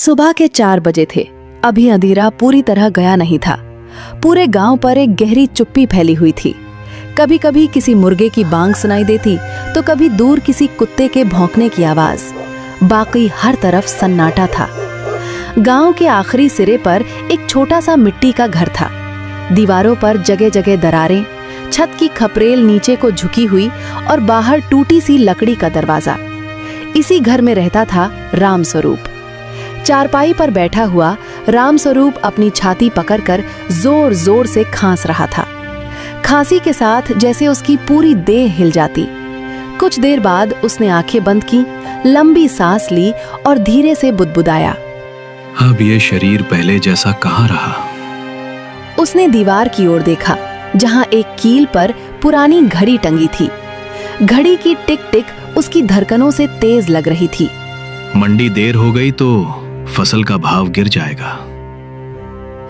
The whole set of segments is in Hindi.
सुबह के 4 बजे थे। अभी अंधेरा पूरी तरह गया नहीं था। पूरे गांव पर एक गहरी चुप्पी फैली हुई थी। कभी कभी किसी मुर्गे की बांग सुनाई देती तो कभी दूर किसी कुत्ते के भौंकने की आवाज। बाकी हर तरफ सन्नाटा था। गांव के आखिरी सिरे पर एक छोटा सा मिट्टी का घर था। दीवारों पर जगह जगह दरारें, छत की खपरेल नीचे को झुकी हुई और बाहर टूटी सी लकड़ी का दरवाजा। इसी घर में रहता था रामस्वरूप। चारपाई पर बैठा हुआ रामस्वरूप अपनी छाती पकड़कर जोर जोर से खांस रहा था। खांसी के साथ जैसे उसकी पूरी देह हिल जाती। कुछ देर बाद उसने आंखें बंद की, लंबी सांस ली और धीरे से बुदबुदाया, अब ये शरीर पहले जैसा कहाँ रहा। उसने दीवार की ओर देखा, जहां एक कील पर पुरानी घड़ी टंगी थी। घड़ी की टिक टिक उसकी धड़कनों से तेज लग रही थी। मंडी देर हो गई तो फसल का भाव गिर जाएगा।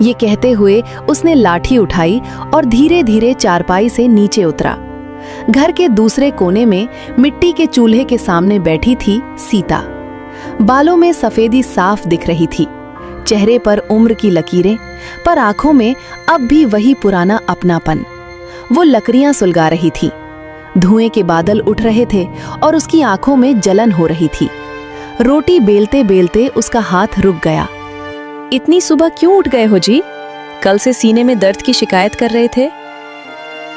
ये कहते हुए उसने लाठी उठाई और धीरे धीरे चारपाई से नीचे उतरा। घर के दूसरे कोने में मिट्टी के चूल्हे के सामने बैठी थी सीता। बालों में सफेदी साफ दिख रही थी, चेहरे पर उम्र की लकीरें, पर आंखों में अब भी वही पुराना अपनापन। वो लकड़ियां सुलगा रही थी। धुएं के बादल उठ रहे थे और उसकी आंखों में जलन हो रही थी। रोटी बेलते बेलते उसका हाथ रुक गया। इतनी सुबह क्यों उठ गए हो जी? कल से सीने में दर्द की शिकायत कर रहे थे।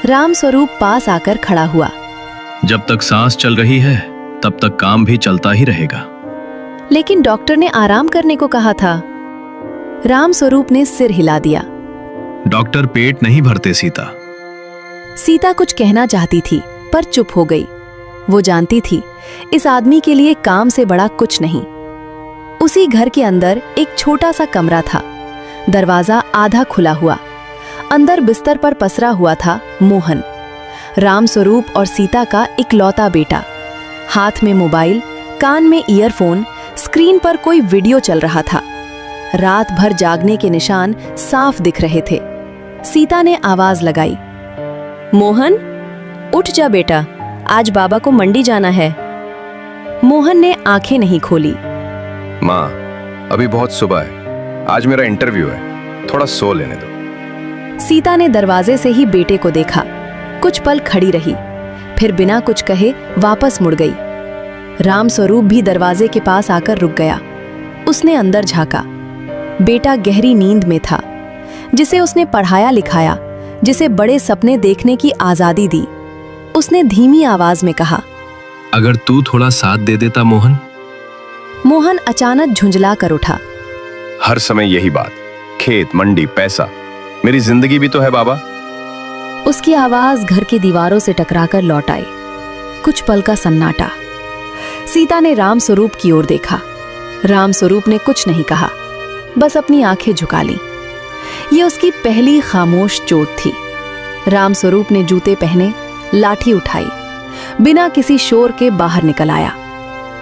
रामस्वरूप पास आकर खड़ा हुआ। जब तक सांस चल रही है तब तक काम भी चलता ही रहेगा। लेकिन डॉक्टर ने आराम करने को कहा था। रामस्वरूप ने सिर हिला दिया। डॉक्टर पेट नहीं भरते सीता। सीता कुछ कहना चाहती थी पर चुप हो गई। वो जानती थी इस आदमी के लिए काम से बड़ा कुछ नहीं। उसी घर के अंदर एक छोटा सा कमरा था। दरवाजा आधा खुला हुआ। अंदर बिस्तर पर पसरा हुआ था मोहन, रामस्वरूप और सीता का इकलौता बेटा। हाथ में मोबाइल, कान में ईयरफोन, स्क्रीन पर कोई वीडियो चल रहा था। रात भर जागने के निशान साफ दिख रहे थे। सीता ने आवाज लगाई, मोहन उठ जा बेटा, आज बाबा को मंडी जाना है। मोहन ने आंखें नहीं खोली। माँ, अभी बहुत सुबह है, आज मेरा इंटरव्यू है, थोड़ा सो लेने दो। सीता ने दरवाजे से ही बेटे को देखा। कुछ पल खड़ी रही, फिर बिना कुछ कहे वापस मुड़ गई। रामस्वरूप भी दरवाजे के पास आकर रुक गया। उसने अंदर झांका। बेटा गहरी नींद में था, जिसे उसने पढ़ाया लिखाया, जिसे बड़े सपने देखने की आजादी दी। उसने धीमी आवाज में कहा, अगर तू थोड़ा साथ दे देता मोहन। मोहन अचानक झुंझला कर उठा। हर समय यही बात, खेत, मंडी, पैसा, मेरी जिंदगी भी तो है बाबा। उसकी आवाज घर की दीवारों से टकराकर लौट आई। कुछ पल का सन्नाटा। सीता ने रामस्वरूप की ओर देखा। रामस्वरूप ने कुछ नहीं कहा, बस अपनी आंखें झुका ली। ये उसकी पहली खामोश चोट थी। रामस्वरूप ने जूते पहने, लाठी उठाई, बिना किसी शोर के बाहर निकल आया।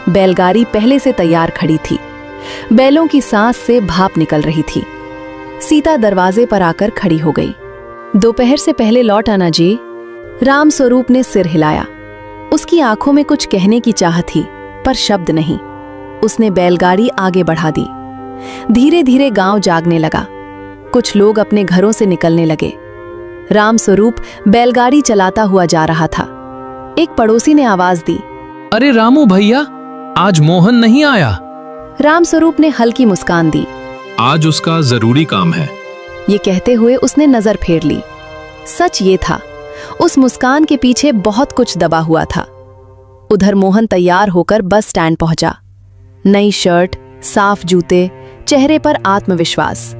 बैलगाड़ी पहले से तैयार खड़ी थी। बैलों की सांस से भाप निकल रही थी। सीता दरवाजे पर आकर खड़ी हो गई। दोपहर से पहले लौट आना जी। रामस्वरूप ने सिर हिलाया। उसकी आंखों में कुछ कहने की चाह थी, पर शब्द नहीं। उसने बैलगाड़ी आगे बढ़ा दी। धीरे धीरे गांव जागने लगा। कुछ लोग अपने घरों से निकलने लगे। रामस्वरूप बैलगाड़ी चलाता हुआ जा रहा था। एक पड़ोसी ने आवाज दी, अरे रामू भैया, आज मोहन नहीं आया। रामस्वरूप ने हल्की मुस्कान दी। आज उसका जरूरी काम है। ये कहते हुए उसने नजर फेर ली। सच ये था, उस मुस्कान के पीछे बहुत कुछ दबा हुआ था। उधर मोहन तैयार होकर बस स्टैंड पहुंचा। नई शर्ट, साफ जूते, चेहरे पर आत्मविश्वास।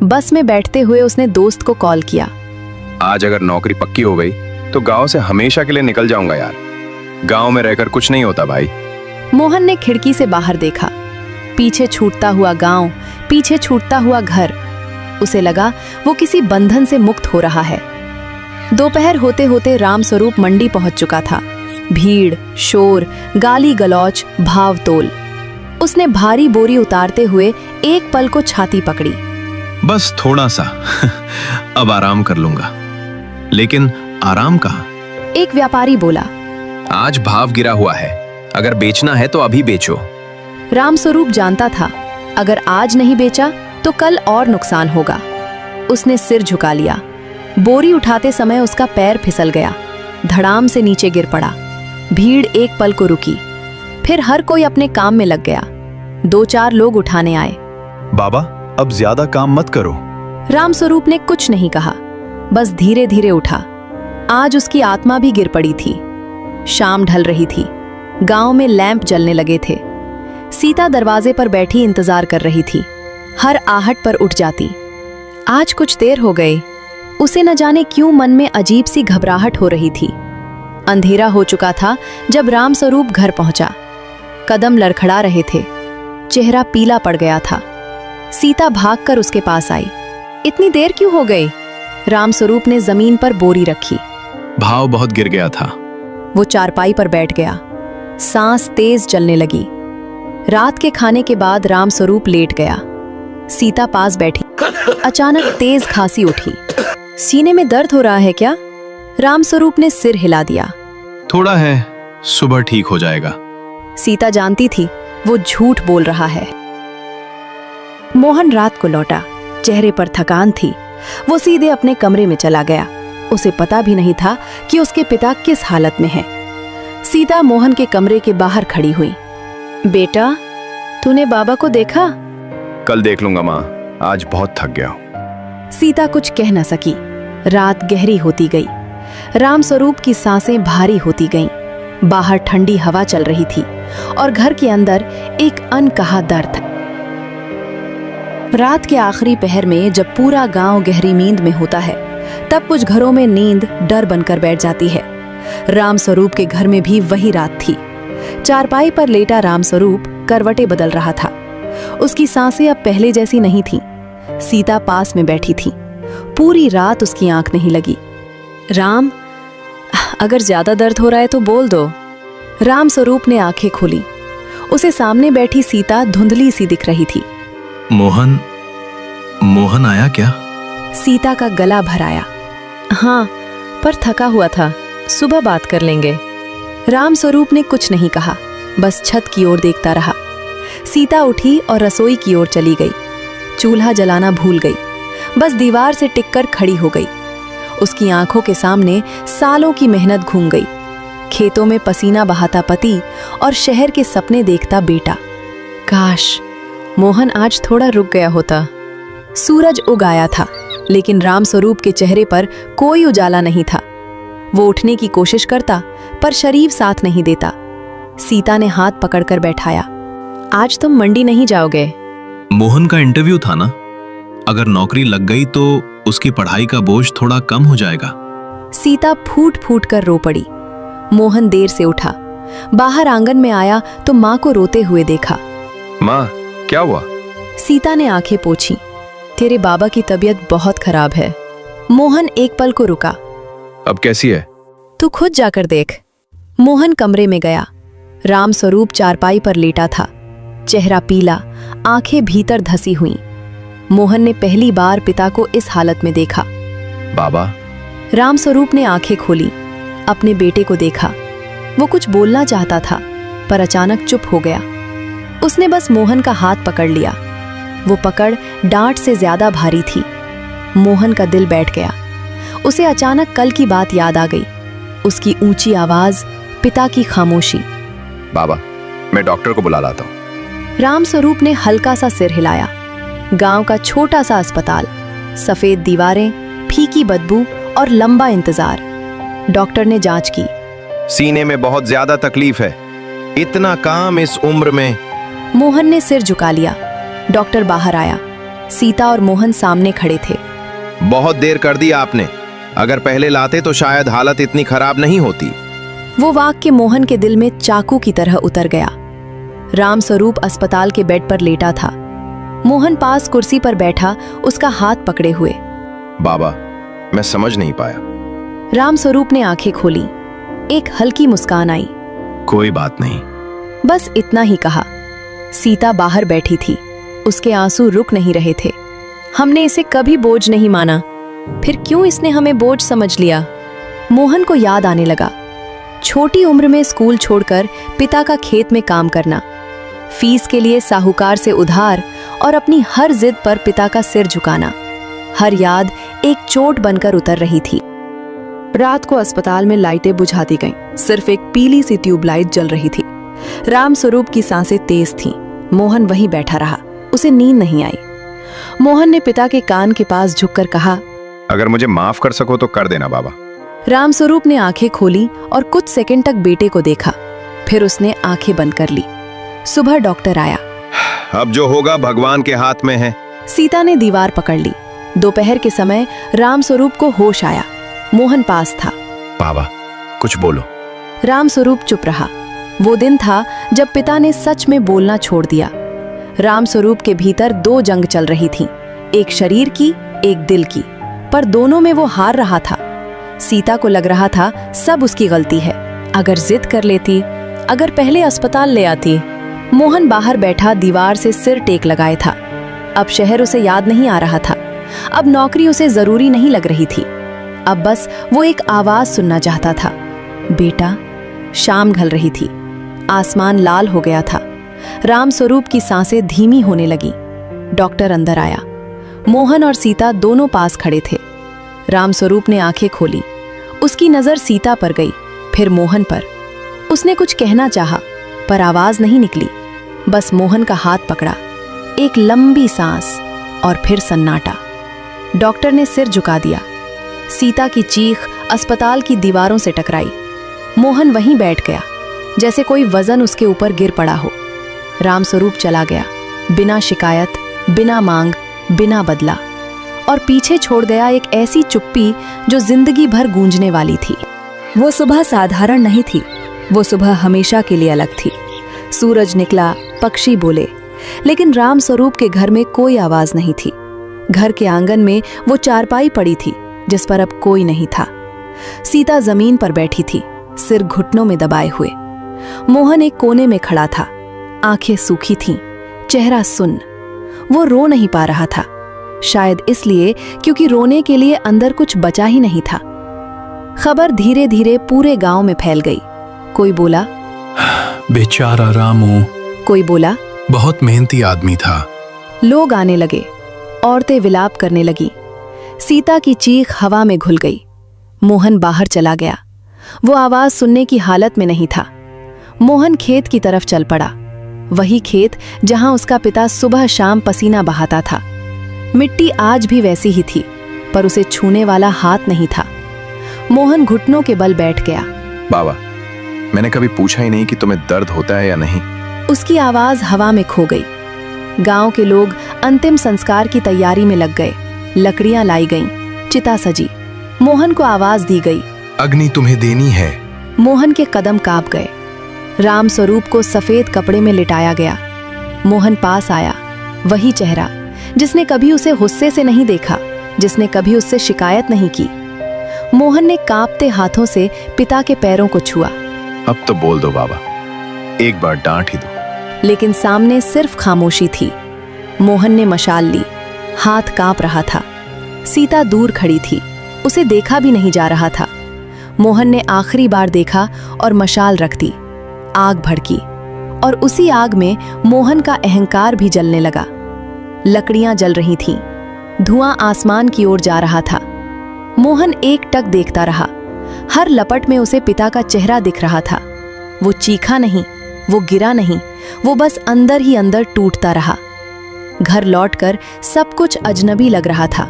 बस में बैठते हुए उसने दोस्त को कॉल किया। आज अगर नौकरी पक्की हो गई तो गांव से हमेशा के लिए निकल जाऊंगा यार। गांव में रहकर कुछ नहीं होता भाई। मोहन ने खिड़की से बाहर देखा। पीछे छूटता हुआ गांव, पीछे छूटता हुआ घर। उसे लगा वो किसी बंधन से मुक्त हो रहा है। दोपहर होते होते रामस्वरूप मंडी पहुंच चुका था। भीड़, शोर, गाली गलौच, भावतोल। उसने भारी बोरी उतारते हुए एक पल को छाती पकड़ी। बस थोड़ा सा अब आराम कर लूंगा। लेकिन आराम कहाँ? एक व्यापारी बोला, आज भाव गिरा हुआ है, अगर बेचना है तो अभी बेचो। रामस्वरूप जानता था अगर आज नहीं बेचा तो कल और नुकसान होगा। उसने सिर झुका लिया। बोरी उठाते समय उसका पैर फिसल गया, धड़ाम से नीचे गिर पड़ा। भीड़ एक पल को रुकी, फिर हर कोई अपने काम में लग गया। 2-4 लोग उठाने आए। बाबा, अब ज्यादा काम मत करो। रामस्वरूप ने कुछ नहीं कहा, बस धीरे धीरे उठा। आज उसकी आत्मा भी गिर पड़ी थी। शाम ढल रही थी, गांव में लैंप जलने लगे थे। सीता दरवाजे पर बैठी इंतजार कर रही थी, हर आहट पर उठ जाती। आज कुछ देर हो गई। उसे न जाने क्यों मन में अजीब सी घबराहट हो रही थी। अंधेरा हो चुका था जब रामस्वरूप घर पहुंचा। कदम लड़खड़ा रहे थे, चेहरा पीला पड़ गया था। सीता भागकर उसके पास आई। इतनी देर क्यों हो गई? रामस्वरूप ने जमीन पर बोरी रखी। भाव बहुत गिर गया था। वो चारपाई पर बैठ गया। सांस तेज चलने लगी। रात के खाने के बाद रामस्वरूप लेट गया। सीता पास बैठी। अचानक तेज खांसी उठी। सीने में दर्द हो रहा है क्या? रामस्वरूप ने सिर हिला दिया। थोड़ा है, सुबह ठीक हो जाएगा। सीता जानती थी वो झूठ बोल रहा है। मोहन रात को लौटा, चेहरे पर थकान थी। वो सीधे अपने कमरे में चला गया। उसे पता भी नहीं था कि उसके पिता किस हालत में हैं। सीता मोहन के कमरे के बाहर खड़ी हुई। बेटा, तूने बाबा को देखा? कल देख लूंगा माँ, आज बहुत थक गया हूं। सीता कुछ कह न सकी। रात गहरी होती गई। रामस्वरूप की सांसें भारी होती गईं। बाहर ठंडी हवा चल रही थी और घर के अंदर एक अनकहा दर्द। रात के आखिरी पहर में जब पूरा गांव गहरी नींद में होता है, तब कुछ घरों में नींद डर बनकर बैठ जाती है। रामस्वरूप के घर में भी वही रात थी। चारपाई पर लेटा रामस्वरूप करवटें बदल रहा था। उसकी सांसें अब पहले जैसी नहीं थीं। सीता पास में बैठी थी। पूरी रात उसकी आंख नहीं लगी। राम, अगर ज्यादा दर्द हो रहा है तो बोल दो। रामस्वरूप ने आंखें खोली। उसे सामने बैठी सीता धुंधली सी दिख रही थी। मोहन आया क्या? सीता का गला भर आया। हाँ, पर थका हुआ था, सुबह बात कर लेंगे। रामस्वरूप ने कुछ नहीं कहा, बस छत की ओर देखता रहा। सीता उठी और रसोई की ओर चली गई। चूल्हा जलाना भूल गई, बस दीवार से टिककर खड़ी हो गई। उसकी आंखों के सामने सालों की मेहनत घूम गई। खेतों में पसीना बहाता पति और शहर के सपने देखता बेटा। काश मोहन आज थोड़ा रुक गया होता। सूरज उग आया था, लेकिन रामस्वरूप के चेहरे पर कोई उजाला नहीं था। वो उठने की कोशिश करता, पर शरीर साथ नहीं देता। सीता ने हाथ पकड़कर बैठाया। आज तुम मंडी नहीं जाओगे? मोहन का इंटरव्यू था ना, अगर नौकरी लग गई तो उसकी पढ़ाई का बोझ थोड़ा कम हो जाएगा। सीता फूट फूट कर रो पड़ी। मोहन देर से उठा। बाहर आंगन में आया तो माँ को रोते हुए देखा। माँ, क्या हुआ? सीता ने आंखें पोंछी। तेरे बाबा की तबीयत बहुत खराब है। मोहन एक पल को रुका। अब कैसी है? तू खुद जाकर देख। मोहन कमरे में गया। रामस्वरूप चारपाई पर लेटा था, चेहरा पीला, आंखें भीतर धसी हुईं। मोहन ने पहली बार पिता को इस हालत में देखा। बाबा। रामस्वरूप ने आंखें खोली, अपने बेटे को देखा। वो कुछ बोलना चाहता था, पर अचानक चुप हो गया। उसने बस मोहन का हाथ पकड़ लिया। वो पकड़ डांट से ज्यादा भारी थी। मोहन का दिल बैठ गया। उसे अचानक कल की बात याद आ गई। उसकी ऊंची आवाज, पिता की खामोशी। बाबा, मैं डॉक्टर को बुला लाता हूँ। रामस्वरूप ने हल्का सा सिर हिलाया। गांव का छोटा सा अस्पताल, सफेद दीवारें, फीकी बदबू और लंबा इंतजार। डॉक्टर ने जांच की। सीने में बहुत ज्यादा तकलीफ है। इतना काम इस उम्र में। मोहन ने सिर झुका लिया। डॉक्टर बाहर आया। सीता और मोहन सामने खड़े थे। बहुत देर कर दी आपने। अगर पहले लाते तो शायद हालत इतनी खराब नहीं होती। वो वाक्य मोहन के दिल में चाकू की तरह उतर गया। रामस्वरूप अस्पताल के बेड पर लेटा था। मोहन पास कुर्सी पर बैठा, उसका हाथ पकड़े हुए। बाबा, मैं समझ नहीं पाया। रामस्वरूप ने आंखें खोली। एक हल्की मुस्कान आई। कोई बात नहीं। बस इतना ही कहा। सीता बाहर बैठी थी। उसके आंसू रुक नहीं रहे थे। हमने इसे कभी बोझ नहीं माना, फिर क्यों इसने हमें बोझ समझ लिया? मोहन को याद आने लगा। छोटी उम्र में स्कूल छोड़कर पिता का खेत में काम करना, फीस के लिए साहूकार से उधार और अपनी हर जिद पर पिता का सिर झुकाना। हर याद एक चोट बनकर उतर रही थी। रात को अस्पताल में लाइटें बुझा दी गईं। सिर्फ एक पीली सी ट्यूबलाइट जल रही थी। रामस्वरूप की सांसें तेज थीं। मोहन वहीं बैठा रहा। उसे नींद नहीं आई। मोहन ने पिता के कान के पास झुककर कहा, अगर मुझे माफ कर सको तो कर देना बाबा। रामस्वरूप ने आंखें खोली और कुछ सेकंड तक बेटे को देखा। फिर उसने आंखें बंद कर ली। सुबह डॉक्टर आया। अब जो होगा भगवान के हाथ में है। सीता ने दीवार पकड़ ली। दोपहर के समय रामस्वरूप को होश आया। मोहन पास था। बाबा कुछ बोलो। रामस्वरूप चुप रहा। वो दिन था जब पिता ने सच में बोलना छोड़ दिया। रामस्वरूप के भीतर दो जंग चल रही थीं, एक शरीर की, एक दिल की, पर दोनों में वो हार रहा था। सीता को लग रहा था सब उसकी गलती है। अगर जिद कर लेती, अगर पहले अस्पताल ले आती। मोहन बाहर बैठा दीवार से सिर टेक लगाए था। अब शहर उसे याद नहीं आ रहा था। अब नौकरी उसे जरूरी नहीं लग रही थी। अब बस वो एक आवाज सुनना चाहता था, बेटा। शाम ढल रही थी। आसमान लाल हो गया था। रामस्वरूप की सांसें धीमी होने लगी। डॉक्टर अंदर आया। मोहन और सीता दोनों पास खड़े थे। रामस्वरूप ने आंखें खोली। उसकी नजर सीता पर गई, फिर मोहन पर। उसने कुछ कहना चाहा, पर आवाज नहीं निकली। बस मोहन का हाथ पकड़ा। एक लंबी सांस और फिर सन्नाटा। डॉक्टर ने सिर झुका दिया। सीता की चीख अस्पताल की दीवारों से टकराई। मोहन वहीं बैठ गया, जैसे कोई वजन उसके ऊपर गिर पड़ा हो। रामस्वरूप चला गया, बिना शिकायत, बिना मांग, बिना बदला, और पीछे छोड़ गया एक ऐसी चुप्पी जो जिंदगी भर गूंजने वाली थी। वो सुबह साधारण नहीं थी। वो सुबह हमेशा के लिए अलग थी। सूरज निकला, पक्षी बोले, लेकिन रामस्वरूप के घर में कोई आवाज नहीं थी। घर के आंगन में वो चारपाई पड़ी थी, जिस पर अब कोई नहीं था। सीता जमीन पर बैठी थी, सिर घुटनों में दबाए हुए। मोहन एक कोने में खड़ा था। आंखें सूखी थीं, चेहरा सुन्न। वो रो नहीं पा रहा था, शायद इसलिए क्योंकि रोने के लिए अंदर कुछ बचा ही नहीं था। खबर धीरे धीरे पूरे गांव में फैल गई। कोई बोला, बेचारा रामू। कोई बोला, बहुत मेहनती आदमी था। लोग आने लगे। औरतें विलाप करने लगी। सीता की चीख हवा में घुल गई। मोहन बाहर चला गया। वो आवाज सुनने की हालत में नहीं था। मोहन खेत की तरफ चल पड़ा, वही खेत जहां उसका पिता सुबह शाम पसीना बहाता था। मिट्टी आज भी वैसी ही थी, पर उसे छूने वाला हाथ नहीं था। मोहन घुटनों के बल बैठ गया। बाबा, मैंने कभी पूछा ही नहीं कि तुम्हें दर्द होता है या नहीं। उसकी आवाज हवा में खो गई। गांव के लोग अंतिम संस्कार की तैयारी में लग गए। लकड़ियां लाई गईं, चिता सजी। मोहन को आवाज दी गई, अग्नि तुम्हें देनी है। मोहन के कदम कांप गए। रामस्वरूप को सफेद कपड़े में लिटाया गया। मोहन पास आया, वही चेहरा जिसने कभी उसे गुस्से से नहीं देखा, जिसने कभी उससे शिकायत नहीं की। मोहन ने कांपते हाथों से पिता के पैरों को छुआ। अब तो बोल दो बाबा, एक बार डांट ही दो। लेकिन सामने सिर्फ खामोशी थी। मोहन ने मशाल ली, हाथ कांप रहा था। सीता दूर खड़ी थी, उसे देखा भी नहीं जा रहा था। मोहन ने आखिरी बार देखा और मशाल रख दी। आग भड़की और उसी आग में मोहन का अहंकार भी जलने लगा। लकड़ियां जल रही थीं, धुआं आसमान की ओर जा रहा था। मोहन एक टक देखता रहा। हर लपट में उसे पिता का चेहरा दिख रहा था। वो चीखा नहीं, वो गिरा नहीं, वो बस अंदर ही अंदर टूटता रहा। घर लौटकर सब कुछ अजनबी लग रहा था।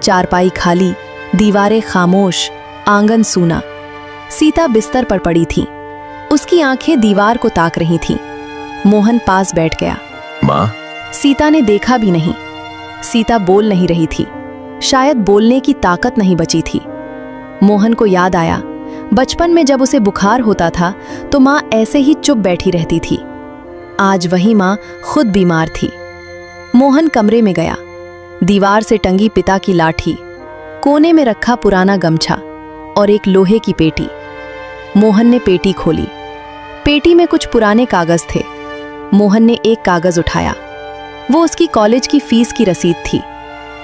चारपाई खाली, दीवारें खामोश, आंगन सूना। सीता बिस्तर पर पड़ी थी, उसकी आंखें दीवार को ताक रही थीं। मोहन पास बैठ गया। माँ? सीता ने देखा भी नहीं। सीता बोल नहीं रही थी, शायद बोलने की ताकत नहीं बची थी। मोहन को याद आया, बचपन में जब उसे बुखार होता था तो माँ ऐसे ही चुप बैठी रहती थी। आज वही माँ खुद बीमार थी। मोहन कमरे में गया। दीवार से टंगी पिता की लाठी, कोने में रखा पुराना गमछा और एक लोहे की पेटी। मोहन ने पेटी खोली। पेटी में कुछ पुराने कागज थे। मोहन ने एक कागज उठाया। वो उसकी कॉलेज की फीस की रसीद थी।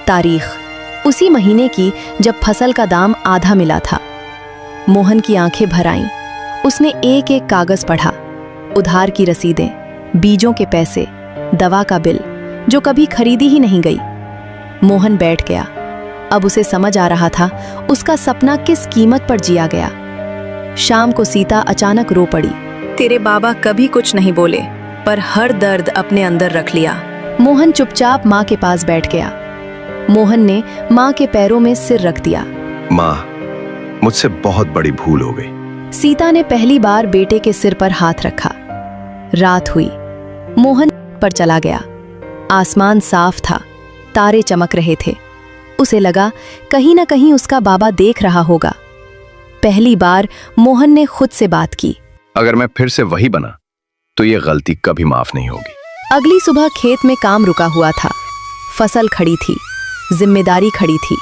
तारीख उसी महीने की जब फसल का दाम आधा मिला था। मोहन की आंखें भर आईं। उसने एक एक कागज पढ़ा। उधार की रसीदें, बीजों के पैसे, दवा का बिल जो कभी खरीदी ही नहीं गई। मोहन बैठ गया। अब उसे समझ आ रहा था उसका सपना किस कीमत पर जिया गया। शाम को सीता अचानक रो पड़ी। तेरे बाबा कभी कुछ नहीं बोले, पर हर दर्द अपने अंदर रख लिया। मोहन चुपचाप माँ के पास बैठ गया। मोहन ने माँ के पैरों में सिर रख दिया। माँ, मुझसे बहुत बड़ी भूल हो गई। सीता ने पहली बार बेटे के सिर पर हाथ रखा। रात हुई। मोहन पर चला गया। आसमान साफ था, तारे चमक रहे थे। उसे लगा कहीं ना कहीं उसका बाबा देख रहा होगा। पहली बार मोहन ने खुद से बात की। अगर मैं फिर से वही बना तो ये गलती कभी माफ नहीं होगी। अगली सुबह खेत में काम रुका हुआ था। फसल खड़ी थी, जिम्मेदारी खड़ी थी।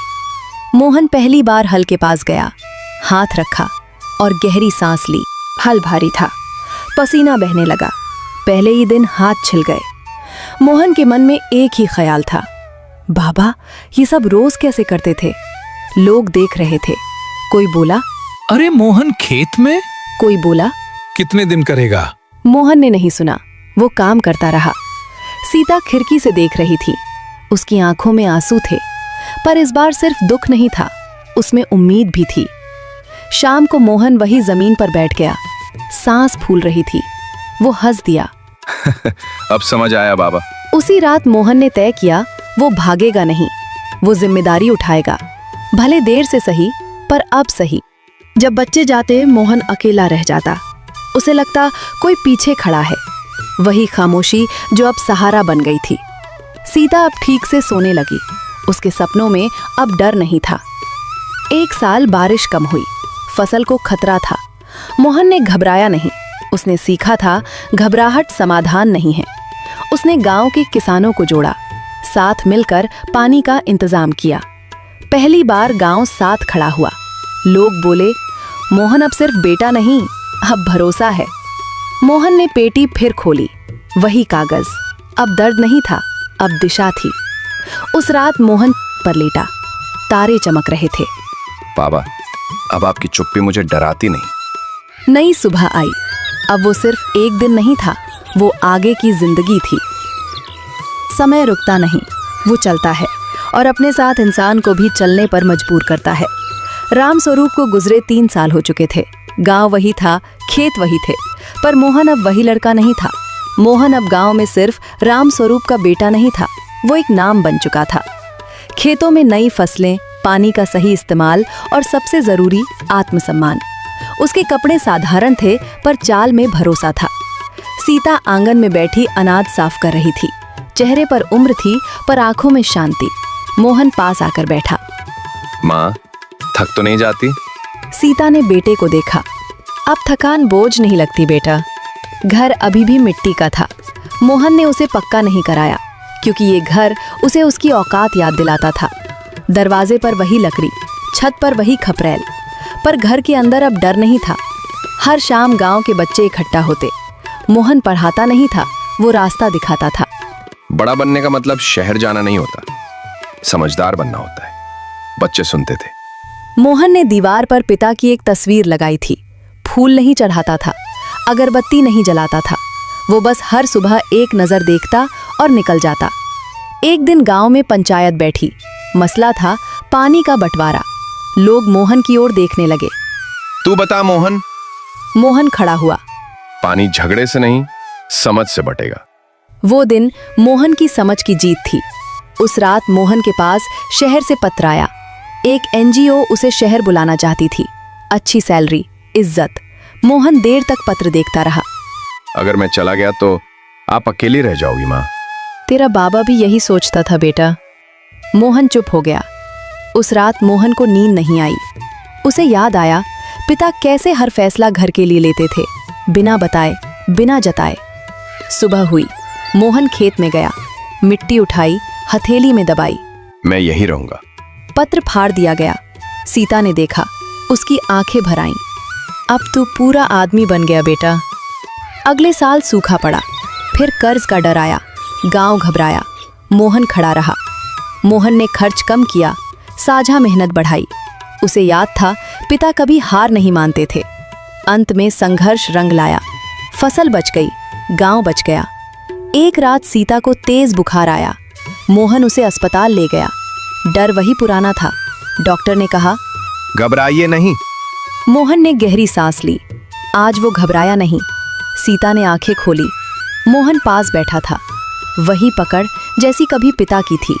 मोहन पहली बार हल के पास गया, हाथ रखा और गहरी सांस ली। हल भारी था, पसीना बहने लगा। पहले ही दिन हाथ छिल गए। मोहन के मन में एक ही ख्याल था, बाबा ये सब रोज कैसे करते थे? लोग देख रहे थे। कोई बोला, अरे मोहन खेत में? कोई बोला, कितने दिन करेगा? मोहन ने नहीं सुना। वो काम करता रहा। सीता खिड़की से देख रही थी। उसकी आंखों में आंसू थे, पर इस बार सिर्फ दुख नहीं था, उसमें उम्मीद भी थी। शाम को मोहन वही जमीन पर बैठ गया। सांस फूल रही थी। वो हंस दिया। अब समझ आया बाबा। उसी रात मोहन ने तय किया वो भागेगा नहीं, वो जिम्मेदारी उठाएगा। भले देर से सही, पर अब सही। जब बच्चे जाते मोहन अकेला रह जाता। उसे लगता कोई पीछे खड़ा है। वही खामोशी जो अब सहारा बन गई थी। सीता अब ठीक से सोने लगी। उसके सपनों में अब डर नहीं था। एक साल बारिश कम हुई। फसल को खतरा था। मोहन ने घबराया नहीं। उसने सीखा था घबराहट समाधान नहीं है। उसने गांव के किसानों को जोड़ा, साथ मिलकर पानी का इंतजाम किया। पहली बार गांव साथ खड़ा हुआ। लोग बोले, मोहन अब सिर्फ बेटा नहीं, अब भरोसा है। मोहन ने पेटी फिर खोली। वही कागज। अब दर्द नहीं था, अब दिशा थी। उस रात मोहन पर लेटा। तारे चमक रहे थे। बाबा, अब आपकी चुप्पी मुझे डराती नहीं। नई सुबह आई। अब वो सिर्फ एक दिन नहीं था, वो आगे की जिंदगी थी। समय रुकता नहीं, वो चलता है और अपने साथ इंसान को भी चलने पर मजबूर करता है। राम स्वरूप को गुजरे 3 साल हो चुके थे। गांव वही था, खेत वही थे, पर मोहन अब वही लड़का नहीं था। मोहन अब गांव में सिर्फ राम स्वरूप का बेटा नहीं था, वो एक नाम बन चुका था। खेतों में नई फसलें, पानी का सही इस्तेमाल और सबसे जरूरी आत्मसम्मान। उसके कपड़े साधारण थे, पर चाल में भरोसा था। सीता आंगन में बैठी अनाज साफ कर रही थी। चेहरे पर उम्र थी, पर आंखों में शांति। मोहन पास आकर बैठा। माँ, थक तो नहीं जाती? सीता ने बेटे को देखा। अब थकान बोझ नहीं लगती बेटा। घर अभी भी मिट्टी का था। मोहन ने उसे पक्का नहीं कराया, क्योंकि ये घर उसे उसकी औकात याद दिलाता था। दरवाजे पर वही लकड़ी, छत पर वही खपरेल, पर घर के अंदर अब डर नहीं था। हर शाम गांव के बच्चे इकट्ठा होते। मोहन पढ़ाता नहीं था, वो रास्ता दिखाता था। बड़ा बनने का मतलब शहर जाना नहीं होता, समझदार बनना होता है। बच्चे सुनते थे। मोहन ने दीवार पर पिता की एक तस्वीर लगाई थी। फूल नहीं चढ़ाता था, अगरबत्ती नहीं जलाता था। वो बस हर सुबह एक नजर देखता और निकल जाता। एक दिन गांव में पंचायत बैठी। मसला था पानी का बंटवारा। लोग मोहन की ओर देखने लगे। तू बता मोहन। मोहन खड़ा हुआ। पानी झगड़े से नहीं, समझ से बटेगा। वो दिन मोहन की समझ की जीत थी। उस रात मोहन के पास शहर से पत्र आया। एक एनजीओ उसे शहर बुलाना चाहती थी। अच्छी सैलरी, इज्जत। मोहन देर तक पत्र देखता रहा। अगर मैं चला गया तो आप अकेली रह जाओगी माँ। तेरा बाबा भी यही सोचता था बेटा। मोहन चुप हो गया। उस रात मोहन को नींद नहीं आई। उसे याद आया पिता कैसे हर फैसला घर के लिए लेते थे, बिना बताए, बिना जताए। सुबह हुई। मोहन खेत में गया। मिट्टी उठाई, हथेली में दबाई। मैं यही रहूंगा। पत्र फाड़ दिया गया। सीता ने देखा, उसकी आंखें भर आईं। अब तू पूरा आदमी बन गया बेटा। अगले साल सूखा पड़ा। फिर कर्ज का डर आया। गांव घबराया। मोहन खड़ा रहा। मोहन ने खर्च कम किया, साझा मेहनत बढ़ाई। उसे याद था पिता कभी हार नहीं मानते थे। अंत में संघर्ष रंग लाया। फसल बच गई, गांव बच गया। एक रात सीता को तेज बुखार आया। मोहन उसे अस्पताल ले गया। डर वही पुराना था। डॉक्टर ने कहा, घबराइए नहीं। मोहन ने गहरी सांस ली। आज वो घबराया नहीं। सीता ने आंखें खोली। मोहन पास बैठा था, वही पकड़ जैसी कभी पिता की थी।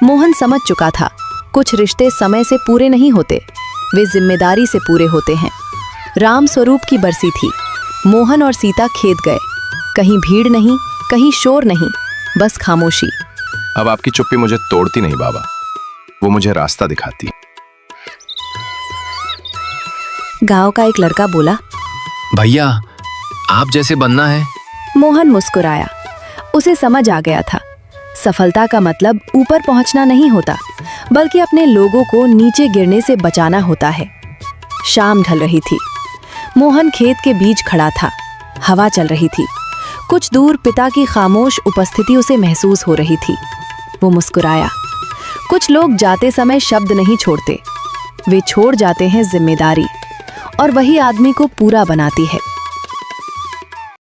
मोहन समझ चुका था, कुछ रिश्ते समय से पूरे नहीं होते, वे जिम्मेदारी से पूरे होते हैं। राम स्वरूप की बरसी थी। मोहन और सीता खेत गए। कहीं भीड़ नहीं, कहीं शोर नहीं, बस खामोशी। अब आपकी चुप्पी मुझे तोड़ती नहीं बाबा, वो मुझे रास्ता दिखाती। गांव का एक लड़का बोला, भैया आप जैसे बनना है। मोहन मुस्कुराया। उसे समझ आ गया था, सफलता का मतलब ऊपर पहुंचना नहीं होता, बल्कि अपने लोगों को नीचे गिरने से बचाना होता है। शाम ढल रही थी। मोहन खेत के बीच खड़ा था। हवा चल रही थी। कुछ दूर पिता की खामोश उपस्थिति उसे महसूस हो रही थी। वो मुस्कुराया। कुछ लोग जाते समय शब्द नहीं छोड़ते, वे छोड़ जाते हैं जिम्मेदारी, और वही आदमी को पूरा बनाती है।